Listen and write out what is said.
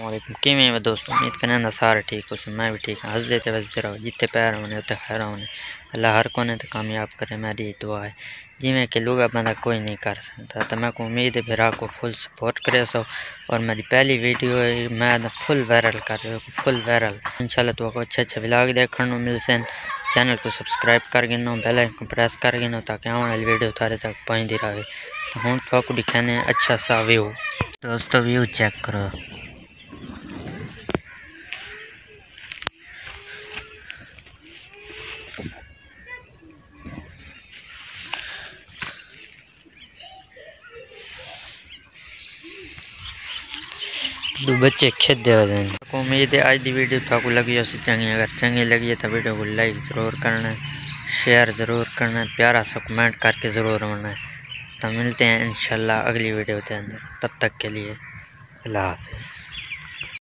अस्सलामुअलैकुम किवें में दोस्तों उम्मीद करना सारे ठीक हो मैं भी ठीक हाँ हंस देते वजते रहो जितने पैर होने उतने खैर होने अल्लाह हर कोने तो कामयाब करे मेरी दुआ है जिमें कि लोग बंदा कोई नहीं कर सकता तो मैं को उम्मीद है फिर आपको फुल सपोर्ट करे सो और मेरी पहली वीडियो है मैं फुल वायरल कर रही हूँ फुल वायरल इंशाल्लाह तो आपको अच्छे व्लॉग देखने को मिल सन चैनल को सब्सक्राइब कर गिनो बेल आइकन प्रेस कर गिनो ताकि आने वाली वीडियो थारे तक पहुँचती रहे तो हूँ तो दिखाने अच्छा सा व्यू दोस्तों व्यू चेक करो दो बच्चे खेत दे उम्मीद है आज की वीडियो आपको लगी हो चंगी अगर चंगी लगी है तो वीडियो को लाइक ज़रूर करना है शेयर ज़रूर करना है प्यारा सा कमेंट करके ज़रूर बनाना है तो मिलते हैं इंशाल्लाह अगली वीडियो के अंदर तब तक के लिए अल्लाह हाफिज़।